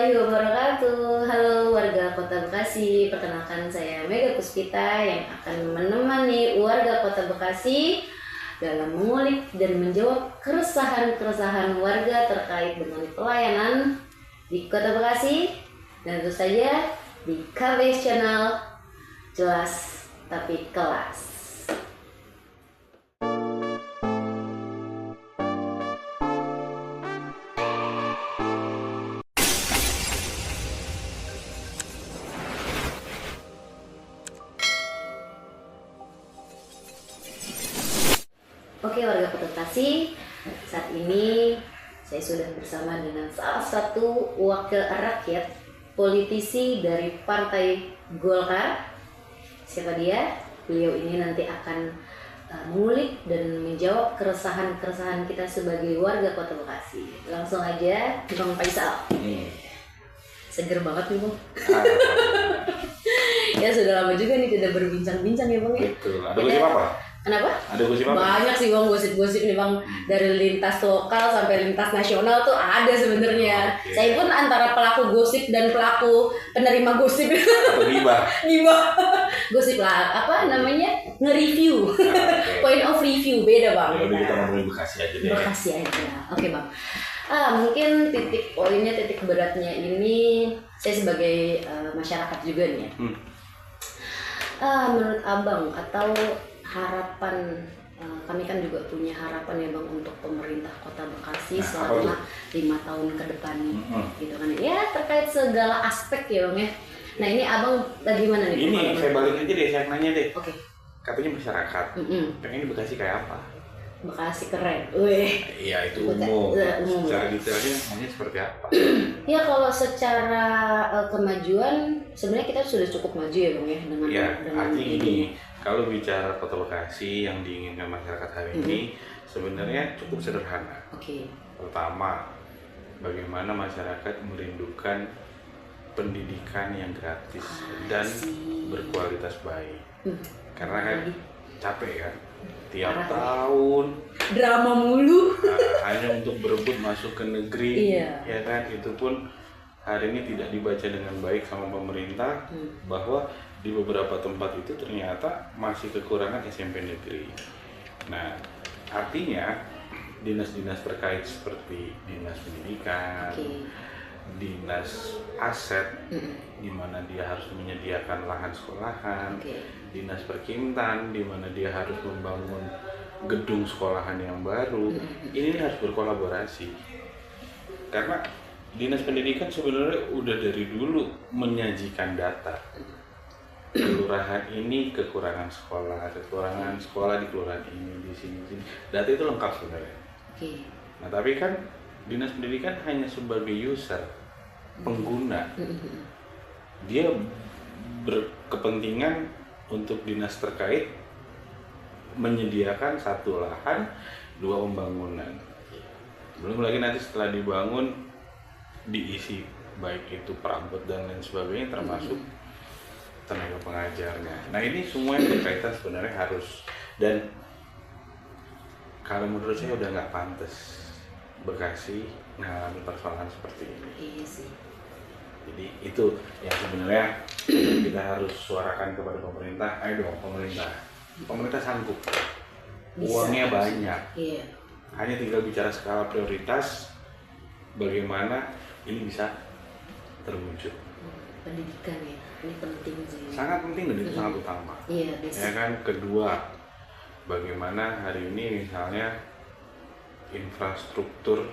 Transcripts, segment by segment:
warahmatullahi wabarakatuh. Halo warga Kota Bekasi, perkenalkan saya Mega Puspita yang akan menemani warga Kota Bekasi dalam mengulik dan menjawab keresahan-keresahan warga terkait dengan pelayanan di Kota Bekasi dan tentu saja di KBS Channel, jelas tapi kelas. Oke warga Kota Bekasi, saat ini saya sudah bersama dengan salah satu wakil rakyat, politisi dari Partai Golkar. Siapa dia? Beliau ini nanti akan mengulik dan menjawab keresahan-keresahan kita sebagai warga Kota Bekasi. Langsung aja, Bang Faisal. Seger banget nih Bang. Ya sudah lama juga nih tidak berbincang-bincang ya Bang ya. Betul. Ada gosip apa? Kenapa? Ada gosip apa? Banyak sih Bang gosip-gosip nih Bang, dari lintas lokal sampai lintas nasional tuh ada sebenarnya. Oke. Saya pun antara pelaku gosip dan pelaku penerima gosip. Atau gibah? Gimana? Gosip lah, apa namanya? Nge-review. Oke. Point of review beda Bang. Ya udah kita Nah, ngomongin Bekasi aja deh. Bekasi aja. Oke Bang. Mungkin titik poinnya, titik beratnya ini saya sebagai masyarakat juga nih ya. Menurut Abang atau harapan, kami kan juga punya harapan ya Bang untuk pemerintah Kota Bekasi selama 5 tahun ke depan gitu kan ya, terkait segala aspek ya Bang ya. Nah ini Abang bagaimana nih? Ini saya balik aja deh, saya nanya deh. Oke. Katanya masyarakat, pengen di Bekasi kayak apa? Bekasi keren. Wih. Iya itu umum. Umum. Secara detailnya maunya seperti apa? Ya kalau secara kemajuan sebenarnya kita sudah cukup maju ya Bang ya dengan Ya dengan artinya gini, kalau bicara Kota Bekasi yang diinginkan masyarakat hari ini sebenarnya cukup sederhana. Oke. Pertama, bagaimana masyarakat merindukan pendidikan yang gratis dan berkualitas baik. Karena kan capek kan, tiap tahun Drama mulu. hanya untuk berebut masuk ke negeri, Iya. ya kan, itu pun hari ini tidak dibaca dengan baik sama pemerintah bahwa di beberapa tempat itu ternyata masih kekurangan SMP negeri. Nah, artinya dinas-dinas terkait seperti dinas pendidikan, dinas aset, di mana dia harus menyediakan lahan sekolahan, dinas perkintan, di mana dia harus membangun gedung sekolahan yang baru. Ini harus berkolaborasi. Karena dinas pendidikan sebenarnya udah dari dulu menyajikan data. Kelurahan ini kekurangan sekolah di kelurahan ini, di sini. Data itu lengkap sebenarnya. Nah, tapi kan dinas pendidikan hanya sebagai user, pengguna. Dia berkepentingan untuk dinas terkait menyediakan satu lahan, 2 pembangunan. Belum lagi nanti setelah dibangun diisi baik itu perabot dan lain sebagainya, termasuk tenaga pengajarnya. Nah ini semua yang berkaitan sebenarnya harus, dan kalau menurut saya udah nggak pantas Bekasi mengalami persoalan seperti ini. Iya sih. Jadi itu yang sebenarnya kita harus suarakan kepada pemerintah. Ayo dong pemerintah sanggup, uangnya banyak. Iya. Hanya tinggal bicara skala prioritas, bagaimana ini bisa terwujud. Pendidikan ya, ini penting sih. Sangat penting dan itu sangat utama. Iya, Ya kan, kedua, bagaimana hari ini misalnya infrastruktur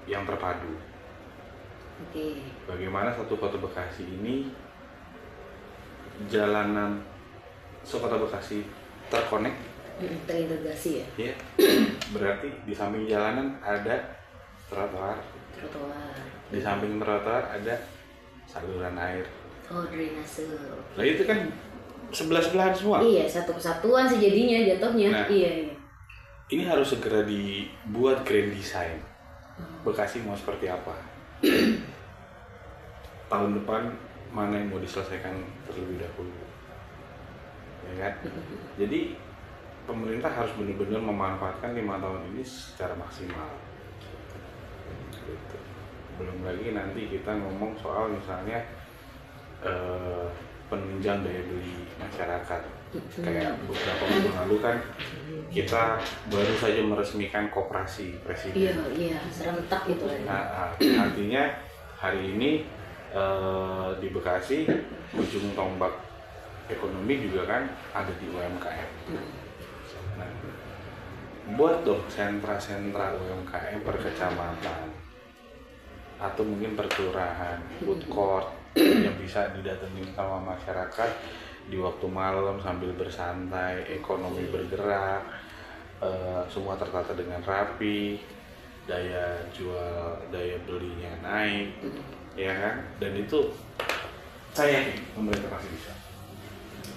yang terpadu. Bagaimana satu Kota Bekasi ini jalanan sekota Bekasi terkonek, terintegrasi ya. ya. Berarti di samping jalanan ada trotoar. Di samping trotoar ada saluran air. Oh, drainase. Nah itu kan sebelah-sebelahan semua. Iya, satu kesatuan sih jadinya jatuhnya. Nah, Iya. ini harus segera dibuat grand design. Bekasi mau seperti apa? Tahun depan mana yang mau diselesaikan terlebih dahulu, ya kan? Jadi pemerintah harus benar-benar memanfaatkan 5 tahun ini secara maksimal. Gitu. Belum lagi nanti kita ngomong soal misalnya penunjang daya beli masyarakat. Kayak beberapa waktu lalu kan kita baru saja meresmikan koperasi presiden. Iya, serentak gitu. Nah, artinya hari ini di Bekasi ujung tombak ekonomi juga kan ada di UMKM. Nah, buat dong sentra-sentra UMKM per kecamatan atau mungkin per kelurahan, food court yang bisa didatengin sama masyarakat di waktu malam sambil bersantai, ekonomi bergerak, semua tertata dengan rapi, daya jual, daya belinya naik, ya kan? Dan itu saya yakin pemerintah pasti bisa.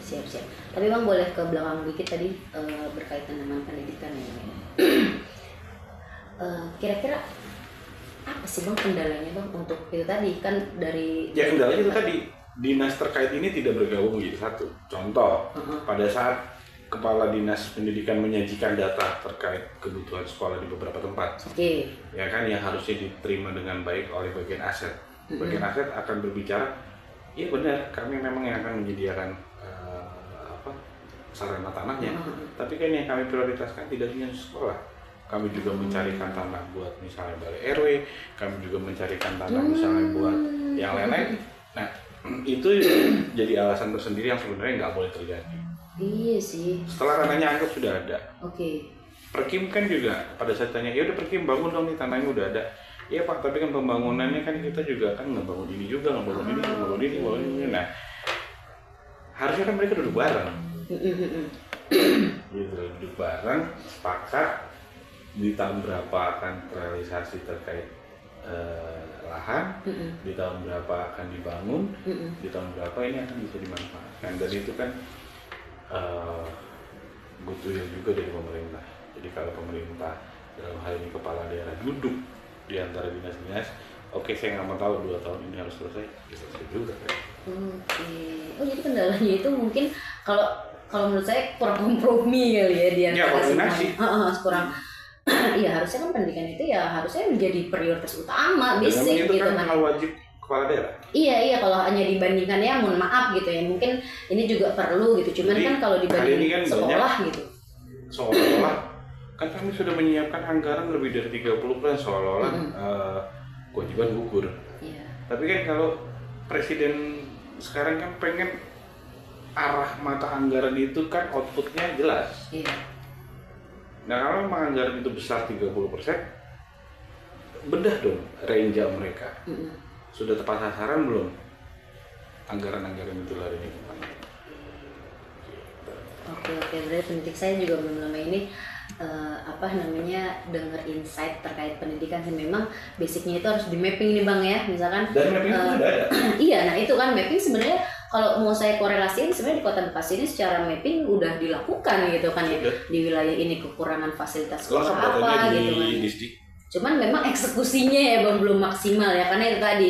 Siap. Tapi Bang boleh ke belakang dikit tadi berkaitan dengan pendidikan ya. Kira-kira apa sih Bang kendalanya Bang untuk itu tadi kan dari kendalanya itu tadi dinas terkait ini tidak bergabung menjadi satu. Contoh, pada saat kepala dinas pendidikan menyajikan data terkait kebutuhan sekolah di beberapa tempat, ya kan, yang harusnya diterima dengan baik oleh bagian aset. Bagian aset akan berbicara, iya benar, kami memang yang akan menyediakan sarana tanahnya, tapi kan yang kami prioritaskan tidak hanya sekolah. Kami juga mencarikan tanah buat misalnya balai RW, kami juga mencarikan tanah misalnya buat yang lain-lain. Nah, itu jadi alasan tersendiri yang sebenarnya nggak boleh terjadi. Iya sih. Setelah tanahnya anggap sudah ada. Oke. Perkim kan juga pada saat tanya, ya udah Perkim bangun dong nih, tanahnya udah ada. Iya Pak, tapi kan pembangunannya kan kita juga kan ngebangun ini juga, ngebangun ini. Nah, harusnya kan mereka duduk bareng. Gitu, duduk bareng, sepakat di tahun berapa akan realisasi terkait lahan, di tahun berapa akan dibangun, di tahun berapa ini akan bisa dimanfaatkan. Dan itu kan butuh juga dari pemerintah. Jadi kalau pemerintah dalam hal ini kepala daerah duduk di antara dinas-dinas, oke, saya nggak mau tahu 2 tahun ini harus selesai, bisa selesai juga kan. Oh jadi kendalanya itu mungkin kalau menurut saya kurang kompromi kali ya di antara koordinasi. Kurang. Iya, harusnya kan pendidikan itu ya harusnya menjadi prioritas utama, basic gitu kan. Hal wajib kepala daerah. Iya, kalau hanya dibandingkan ya mohon maaf gitu ya, mungkin ini juga perlu gitu. Cuman jadi, kan kalau dibanding kan sekolah gitu. Seolah-olah kan kami sudah menyiapkan anggaran lebih dari 30% seolah-olah kewajiban gugur. Iya. Tapi kan kalau presiden sekarang kan pengen arah mata anggaran itu kan outputnya jelas. Iya. Nah kalau memang anggaran itu besar 30%, bedah dong range mereka. Sudah tepat sasaran belum anggaran-anggaran itu larinya kemana? Oke, berarti pendidik saya juga belum lama ini dengar insight terkait pendidikan sih. Memang basicnya itu harus di mapping nih Bang ya, misalkan. Dan mapping itu sudah ada. Iya, nah itu kan mapping sebenarnya kalau mau saya korelasiin sebenarnya di Kota Bekasi ini secara mapping udah dilakukan gitu kan ya, di wilayah ini kekurangan fasilitas sekolah apa gitu kan. Cuman memang eksekusinya ya belum maksimal ya, karena itu tadi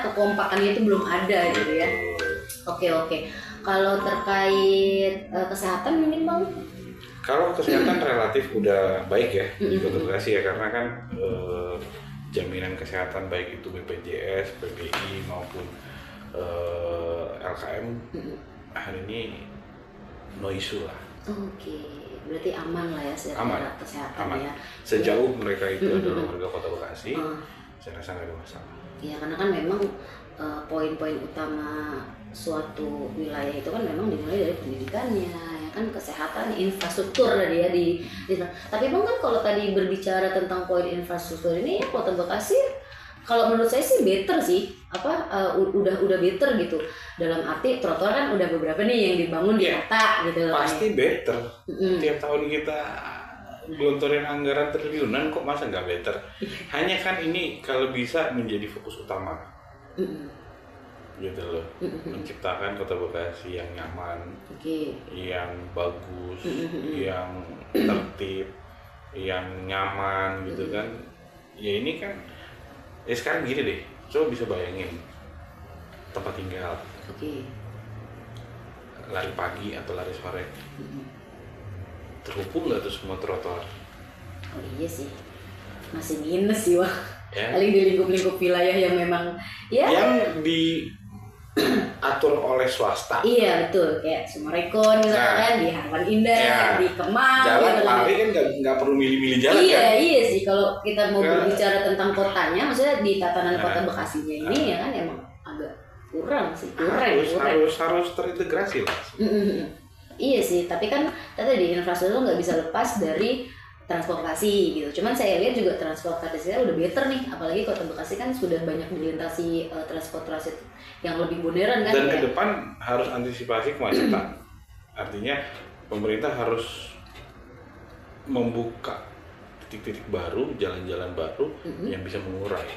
kekompakannya itu belum ada gitu ya. Oke. Kalau terkait kesehatan ini Bang? Kalau kesehatan relatif udah baik ya di Kota Bekasi ya, karena kan jaminan kesehatan baik itu BPJS, PBI maupun LKM hari ini no issue lah. Oke, berarti aman lah ya secara kesehatan aman. Ya. Sejauh mereka itu adalah warga Kota Bekasi, saya rasa nggak ada masalah. Iya, karena kan memang poin-poin utama suatu wilayah itu kan memang dimulai dari pendidikannya, ya kan, kesehatan, infrastruktur tadi ya di. Tapi Bang kan kalau tadi berbicara tentang poin infrastruktur ini ya Kota Bekasi, kalau menurut saya sih better sih, udah better gitu. Dalam arti trotoar kan udah beberapa nih yang dibangun di kota gitu. Pasti better. Tiap tahun kita gelontorin anggaran triliunan, kok masa nggak better? Hanya kan ini kalau bisa menjadi fokus utama. Gitu loh, menciptakan Kota Bekasi yang nyaman, yang bagus, yang tertib, yang nyaman gitu kan. Ya ini kan, ya sekarang gini deh, coba bisa bayangin tempat tinggal, lari pagi atau lari sore, terhubung nggak tuh semua trotoar? Oh iya sih, masih minus sih Wah. ya. Paling di lingkup-lingkup wilayah yang memang ya yang diatur oleh swasta. Iya betul, kayak Summarecon misalkan, di Harapan Indah, di Kemang. Jalan gitu lari kan nggak perlu milih-milih jalan iya, kan? Iya sih, kalau kita mau berbicara tentang kotanya, maksudnya di tatanan kota Bekasinya ini ya kan emang agak kurang sih, harus terintegrasi lah. Iya sih, tapi kan tadi infrastruktur nggak bisa lepas dari transportasi gitu. Cuman saya lihat juga transportasinya udah better nih, apalagi kota Bekasi kan sudah banyak dilintasi transportasi yang lebih modern kan. Dan ke depan harus antisipasi kemacetan. Artinya pemerintah harus membuka titik-titik baru, jalan-jalan baru yang bisa mengurai.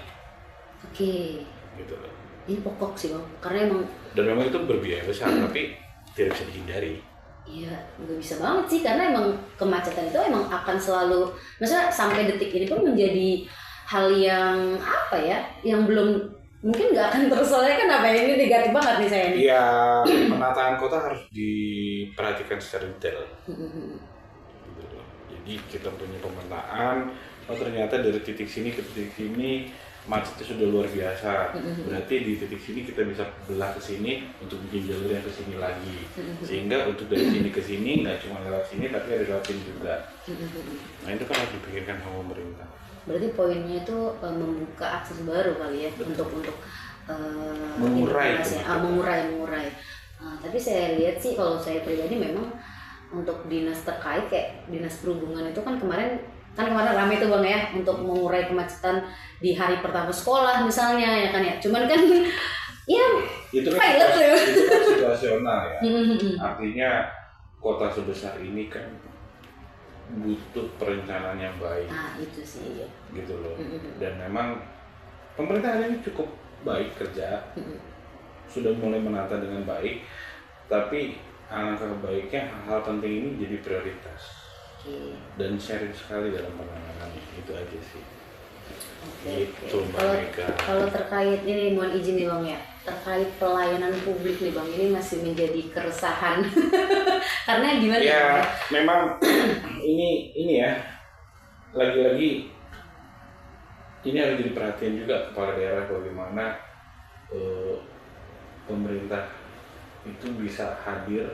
Oke. Gitu loh. Ini pokok sih Bang, karena emang dan memang itu berbiaya besar tapi tidak bisa dihindari. Iya, nggak bisa banget sih, karena emang kemacetan itu emang akan selalu, maksudnya sampai detik ini pun menjadi hal yang apa ya, yang belum mungkin nggak akan terselesaikan. Apa ya, ini negatif banget nih saya ini. Iya, penataan kota harus diperhatikan secara detail. Jadi kita punya pemetaan, oh ternyata dari titik sini ke titik sini macetnya sudah luar biasa. Berarti di titik sini kita bisa belah ke sini untuk bikin jalur yang ke sini lagi. Sehingga untuk dari sini ke sini nggak cuma lewat sini tapi ada lewat sini juga. Nah itu kan harus dipikirkan sama pemerintah. Berarti poinnya itu membuka akses baru kali ya. Betul. untuk mengurai. Mengurai. Tapi saya lihat sih kalau saya pribadi memang untuk dinas terkait kayak dinas perhubungan itu kan kemarin ramai tuh Bang ya untuk mengurai kemacetan di hari pertama sekolah misalnya ya kan ya. Cuman kan ya itu kan situasional ya. Artinya kota sebesar ini kan butuh perencanaan yang baik. Itu sih ya. Gitu loh. Dan memang pemerintah ini cukup baik kerja. Sudah mulai menata dengan baik. Tapi alangkah baiknya hal-hal penting ini jadi prioritas. Dan sharing sekali dalam penanganannya, itu aja sih. Gitu Mbak Mega. Kalau terkait ini mohon izin nih Bang ya, terkait pelayanan publik nih Bang, ini masih menjadi keresahan. Karena gimana ya? Memang ini ya, lagi-lagi ini harus jadi perhatian juga kepala daerah bagaimana pemerintah itu bisa hadir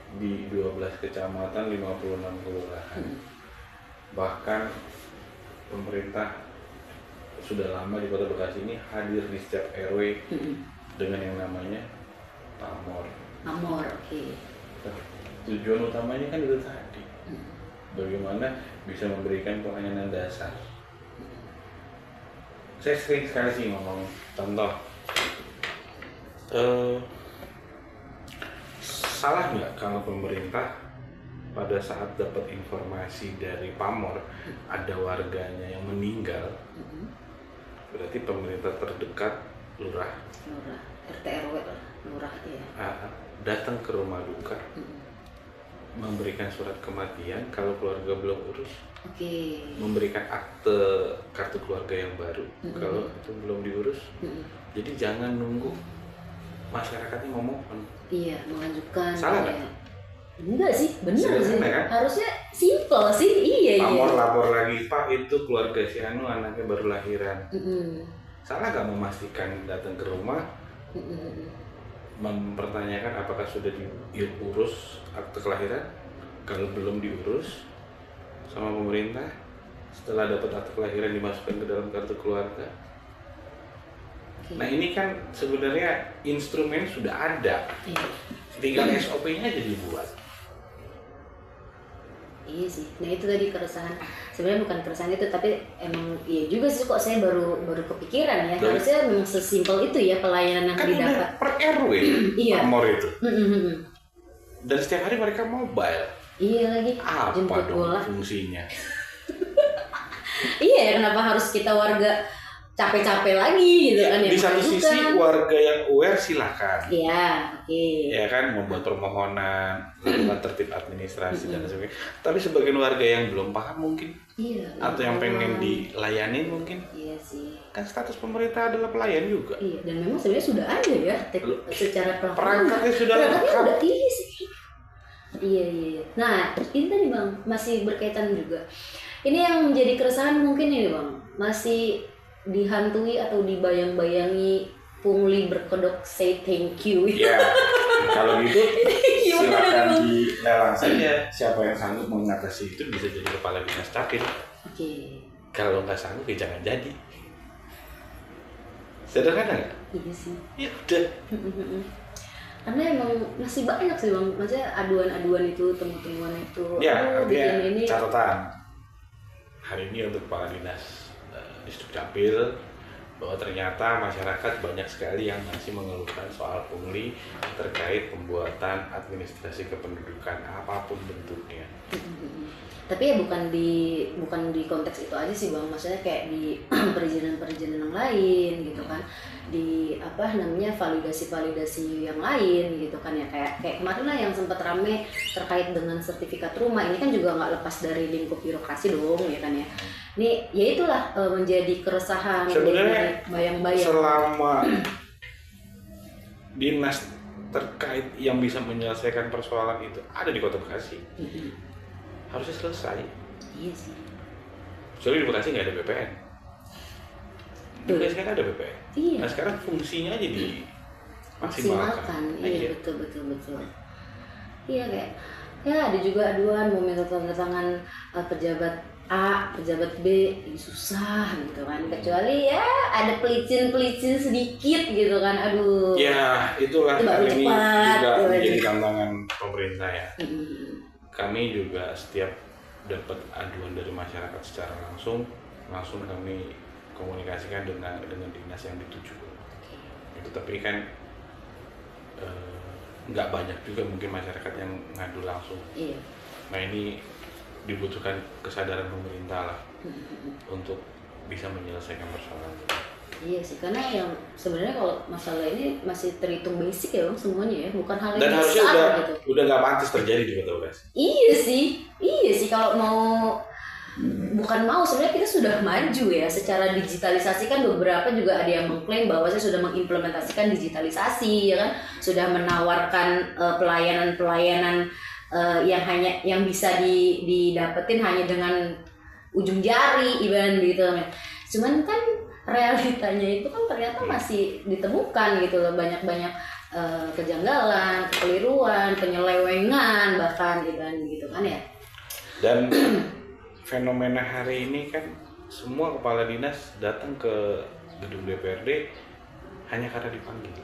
di 12 kecamatan, 56 kelurahan. Bahkan pemerintah sudah lama di Kota Bekasi ini hadir di setiap RW dengan yang namanya pamor. Oke. Tujuan utamanya kan itu tadi. Bagaimana bisa memberikan pelayanan dasar. Saya sering sekali sih ngomong contoh. Salah nggak kalau pemerintah pada saat dapat informasi dari pamor ada warganya yang meninggal, berarti pemerintah terdekat lurah RT RW lurah ya datang ke rumah duka, memberikan surat kematian kalau keluarga belum urus, memberikan akte kartu keluarga yang baru kalau itu belum diurus. Jadi jangan nunggu masyarakatnya memohon. Iya, mengajukan. Salah nggak? Enggak sih, benar sih. Kan? Harusnya simple sih, iya. Pamor lapor lagi, Pak itu keluarga si Anu anaknya baru lahiran. Salah nggak memastikan datang ke rumah, mempertanyakan apakah sudah diurus akte kelahiran? Kalau belum diurus sama pemerintah, setelah dapat akte kelahiran dimasukkan ke dalam kartu keluarga. Nah ini kan sebenarnya instrumen sudah ada, tinggal SOP-nya aja dibuat. Iya sih, nah itu tadi keresahan. Sebenarnya bukan keresahan itu, tapi emang iya juga sih kok saya baru kepikiran ya. Harusnya memang sesimpel itu ya pelayanan yang kan didapat. Per RW, pamor itu. Dan setiap hari mereka mobile. Iya lagi. Apa dong fungsinya? Iya ya, kenapa harus kita warga capek-capek lagi gitu kan ya. Di satu sisi warga yang aware silakan. Iya, Ya kan membuat permohonan, melakukan tertib administrasi dan sebagainya. Tapi sebagian warga yang belum paham mungkin, atau yang pengen dilayani mungkin. Iya sih. Kan status pemerintah adalah pelayan juga. Iya, dan memang sebenarnya sudah ada ya secara perangkatnya sudah lengkap. Iya sih. Iya. Nah, ini tadi Bang masih berkaitan juga. Ini yang menjadi keresahan mungkin ini Bang, masih dihantui atau dibayang-bayangi pungli berkedok say thank you. Ya, kalau gitu silakan dilelang saja. Siapa yang sanggup mengatasi itu bisa jadi kepala dinas Capil. Oke. Kalau nggak sanggup ya jangan jadi. Sederhana nggak? Iya sih. Ya udah. Karena emang masih banyak sih Bang, maksudnya aduan-aduan itu, temuan-temuan itu. Ya, artinya ini. catatan hari ini untuk kepala dinas Distrik Capil bahwa ternyata masyarakat banyak sekali yang masih mengeluhkan soal pungli terkait pembuatan administrasi kependudukan apapun bentuknya. Tapi ya bukan di konteks itu aja sih Bang, maksudnya kayak di perizinan-perizinan yang lain gitu kan, di validasi yang lain gitu kan ya, kayak kemarin lah yang sempat rame terkait dengan sertifikat rumah. Ini kan juga nggak lepas dari lingkup birokrasi dong ya kan ya. Ini ya itulah menjadi keresahan, sebenarnya bayang-bayang selama dinas terkait yang bisa menyelesaikan persoalan itu ada di Kota Bekasi. Harusnya selesai. Iya sih. Soalnya di Bekasi nggak ada BPN. Di Bekasi kan ada BPN. Iya. Nah sekarang fungsinya aja dimaksimalkan. Iya betul. Iya kayak ya ada juga aduan mau minta tanda tangan pejabat A, pejabat B, ini susah gitu kan. Kecuali ya ada pelicin sedikit gitu kan. Aduh. Ya itulah kali ini juga menjadi gitu. tantangan pemerintah ya. Kami juga setiap dapat aduan dari masyarakat secara langsung kami komunikasikan dengan dinas yang dituju. Itu tapi kan nggak banyak juga mungkin masyarakat yang ngadu langsung. Iya. Nah ini dibutuhkan kesadaran pemerintah lah untuk bisa menyelesaikan persoalan ini. Iya sih, karena yang sebenarnya kalau masalah ini masih terhitung basic ya Bang semuanya ya, bukan hal yang dan harusnya besar gitu. Udah nggak pantas terjadi di Kota Bekasi. Iya sih kalau sebenarnya kita sudah maju ya secara digitalisasi kan. Beberapa juga ada yang mengklaim bahwa saya sudah mengimplementasikan digitalisasi ya kan, sudah menawarkan pelayanan yang bisa didapetin hanya dengan ujung jari ibarat gitu. Cuman kan realitanya itu kan ternyata masih ditemukan gitu loh, banyak kejanggalan, kekeliruan, penyelewengan bahkan gitu kan ya. Dan fenomena hari ini kan semua kepala dinas datang ke gedung DPRD hanya karena dipanggil.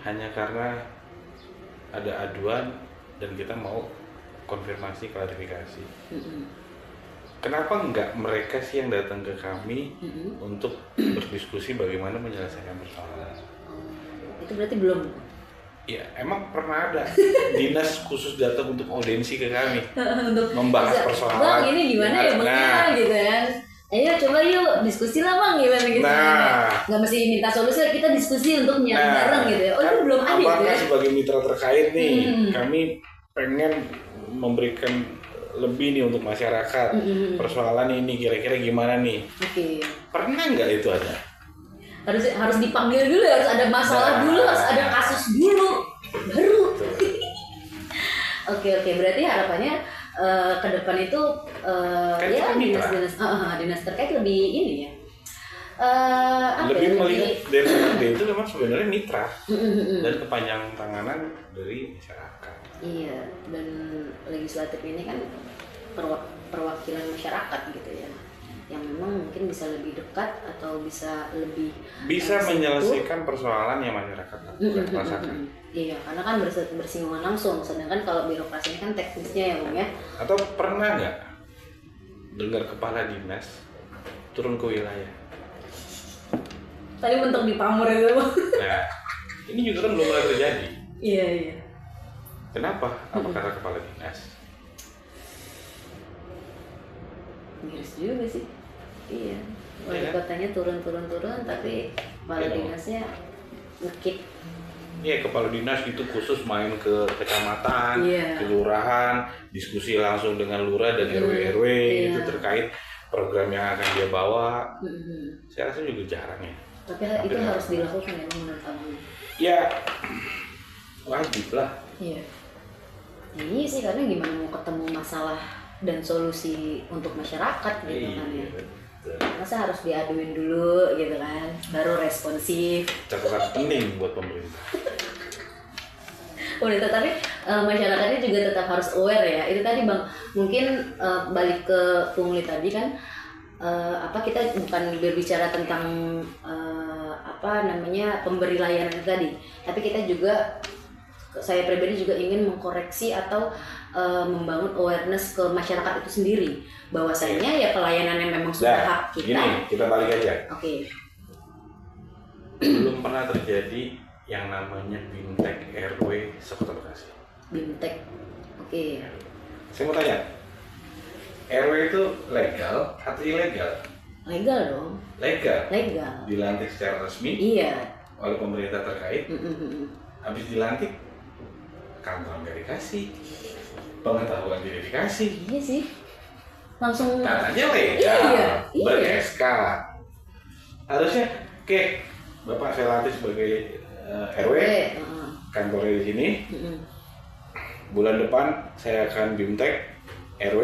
Hanya karena ada aduan dan kita mau konfirmasi klarifikasi. Kenapa enggak mereka sih yang datang ke kami untuk berdiskusi bagaimana menyelesaikan persoalan? Itu berarti belum? Ya, emang pernah ada dinas khusus datang untuk audiensi ke kami untuk membahas persoalan. Bang, ini gimana ya Bang gitu kan? Ayo coba yuk diskusi lah Bang gimana gitu. Nggak mesti minta solusi, kita diskusi untuk nyari bareng gitu ya. Oh kan, itu belum ada gitu ya? Sebagai mitra terkait nih, kami pengen memberikan lebih nih untuk masyarakat. Persoalan ini kira-kira gimana nih? Pernah nggak itu ada? Harus dipanggil dulu, harus ada masalah dulu, harus ada kasus dulu, baru. Oke, berarti harapannya ke depan itu ya dinas terkait lebih ini ya. Lebih melihat DPRD itu memang sebenarnya mitra dan kepanjangan tanganan dari masyarakat. Iya, dan legislatif ini kan perwakilan masyarakat gitu ya, yang memang mungkin bisa lebih dekat atau bisa lebih menyelesaikan persoalan yang masyarakat rasakan. Iya, karena kan bersinggungan langsung, sedangkan kalau birokrasi ini kan teknisnya ya Bang ya. Atau pernah nggak dengar kepala dinas turun ke wilayah? Tadi mentok di pamor itu Bang. Nah, ini juga kan belum pernah terjadi. Iya. Kenapa? Apa karena kepala dinas? Miris juga sih. Iya. Wali kotanya turun, tapi kepala dinasnya ngekip. Iya, kepala dinas itu khusus main ke kecamatan, kelurahan, diskusi langsung dengan lurah dan RW itu terkait program yang akan dia bawa. Saya rasa juga jarang ya. Tapi itu harus dilakukan ya menurut kamu? Ya, wajib lah. Iya. Ini sih karena gimana mau ketemu masalah dan solusi untuk masyarakat gitu kan ya. Masa harus diaduin dulu gitu kan, baru responsif. Catatan penting buat pemerintah. Pemerintah, tapi masyarakatnya juga tetap harus aware ya. Itu tadi Bang, mungkin balik ke pungli tadi kan, kita bukan berbicara tentang pemberi layanan tadi, tapi kita juga, saya pribadi juga ingin mengkoreksi atau membangun awareness ke masyarakat itu sendiri, bahwasanya ya pelayanan yang memang sudah hak kita. Gini, kita balik aja. Oke. Belum pernah terjadi yang namanya BIMTEK RW sekota Bekasi. BIMTEK, oke. Saya mau tanya, RW itu legal atau ilegal? Legal dong. Legal. Dilantik secara resmi. Iya. Oleh pemerintah terkait. Habis dilantik, kantor nggak dikasih, pengetahuan tidak dikasih. Iya sih. Langsung. Katanya legal. Iya. Ber-SK. Harusnya, oke, Bapak saya latih sebagai RW, kantornya di sini. Bulan depan saya akan BIMTEK RW,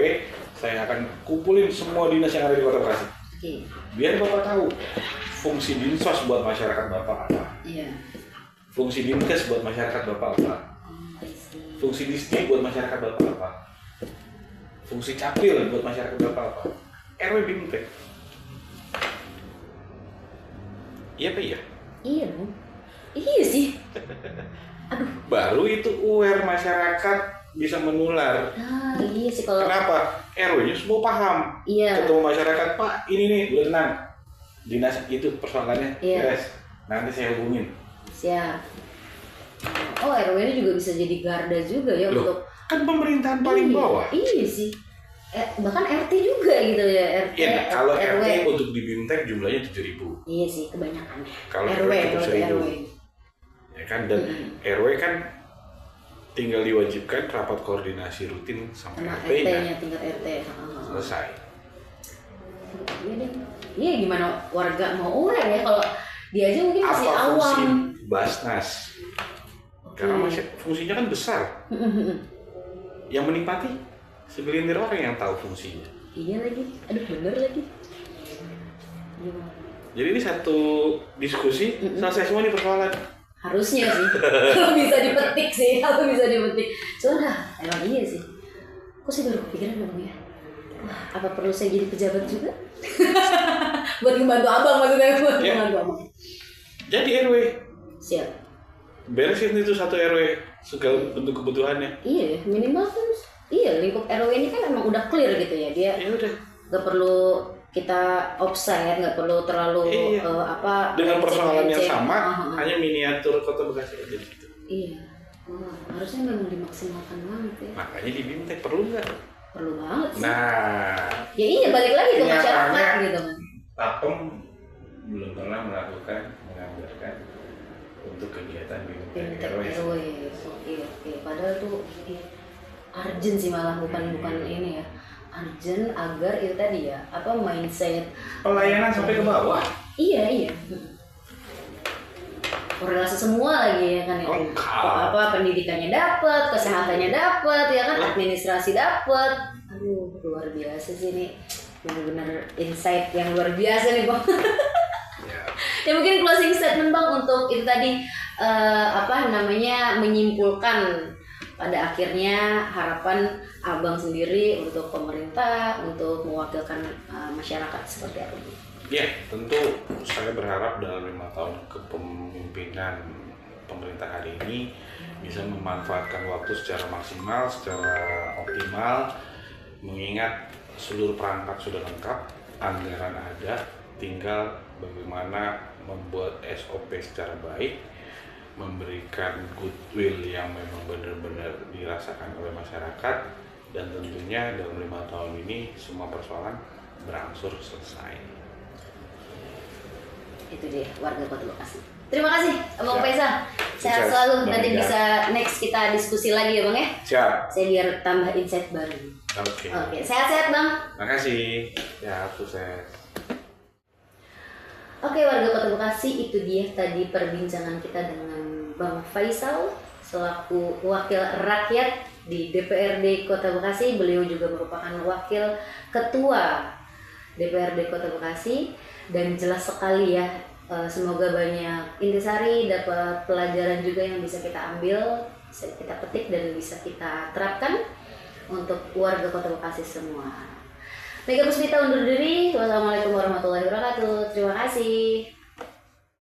saya akan kumpulin semua dinas yang ada di Kota Bekasi. Biar Bapak tahu fungsi dinsos buat masyarakat Bapak apa. Iya. Fungsi dinkes buat masyarakat Bapak apa. Fungsi disdi buat masyarakat Bapak apa. Fungsi capil buat masyarakat Bapak apa. RW BIMTEK. Iya apa iya? Iya dong. Iya sih. Aduh. Baru itu aware masyarakat bisa menular. Iya sih kalau. Kenapa? RW-nya semua paham. Iya. Ketemu masyarakat, Pak, ini nih, udah tenang. Dinas itu persoalannya, beres. Nanti saya hubungin. Siap. Oh, RW ini juga bisa jadi garda juga ya. Loh, untuk. Kan pemerintahan paling bawah. Iya sih. Bahkan RT juga gitu ya, RT. Iya, kalau RW. RT untuk di BIMTEK jumlahnya 7.000. Iya sih, kebanyakan. Kalau RW, cukup 1.000. RW. Ya kan, dan RW kan tinggal diwajibkan rapat koordinasi rutin sama RT-nya. Tingkat RT. Selesai. Iya deh. Iya, gimana warga mau aware ya kalau dia aja mungkin masih apa awam. fungsi Basnas? Karena masih fungsinya kan besar. Yang menikmati segelintir orang yang tahu fungsinya. Iya lagi. Aduh, bener lagi. Jadi ini satu diskusi selesai semua nih persoalan. Harusnya sih. Kalau bisa dipetik sih, kalau bisa dipetik. Soalnya emang iya sih. Kok sih baru kepikiran dong ya? Wah, apa perlu saya jadi pejabat juga? Buat ngebantu abang maksudnya, buat ngebantu abang. Jadi RW. Siap. Beresin itu satu RW segala bentuk kebutuhannya. Iya, minimal kan. Iya, lingkup RW ini kan emang udah clear gitu ya. Dia ya udah. Gak perlu kita offside, nggak perlu terlalu dengan persoalan yang sama, hanya miniatur Kota Bekasi aja gitu. Iya. Harusnya memang dimaksimalkan banget ya. Makanya di BIMTEK perlu nggak? Perlu banget sih. Nah, ya iya, balik lagi ke masyarakat gitu kan. Tapem belum pernah menganggarkan untuk kegiatan BIMTEK RW. Oke. Padahal tuh urgent sih, malah bukan ini ya. Urgent agar itu tadi ya, mindset pelayanan sampai ke bawah. Iya. Korelasi semua lagi ya kan ya. Pendidikannya dapat, kesehatannya dapat, ya kan, administrasi dapat. Aduh, luar biasa sih ini. Benar-benar insight yang luar biasa nih, Bang. Ya mungkin closing statement Bang untuk itu tadi menyimpulkan pada akhirnya harapan Abang sendiri untuk pemerintah, untuk mewakilkan masyarakat seperti apa? Ya, tentu saya berharap dalam 5 tahun kepemimpinan pemerintah hari ini bisa memanfaatkan waktu secara maksimal, secara optimal, mengingat seluruh perangkat sudah lengkap, anggaran ada, tinggal bagaimana membuat SOP secara baik, memberikan goodwill yang memang benar-benar dirasakan oleh masyarakat, dan tentunya dalam 5 tahun ini semua persoalan berangsur selesai. Itu dia warga Kota Bekasi. Terima kasih Bang Faisal. Sehat selalu. Nanti bisa next kita diskusi lagi ya Bang ya. Siap. Saya biar tambah insight baru. Oke. Sehat-sehat Bang. Makasih. Ya, sukses. Oke, warga Kota Bekasi, itu dia tadi perbincangan kita dengan Bang Faisal selaku wakil rakyat di DPRD Kota Bekasi. Beliau juga merupakan wakil ketua DPRD Kota Bekasi, dan jelas sekali ya. Semoga banyak intisari, dapat pelajaran juga yang bisa kita ambil, bisa kita petik dan bisa kita terapkan untuk warga Kota Bekasi semua. Mega Puspita undur diri. Wassalamualaikum warahmatullahi wabarakatuh. Terima kasih.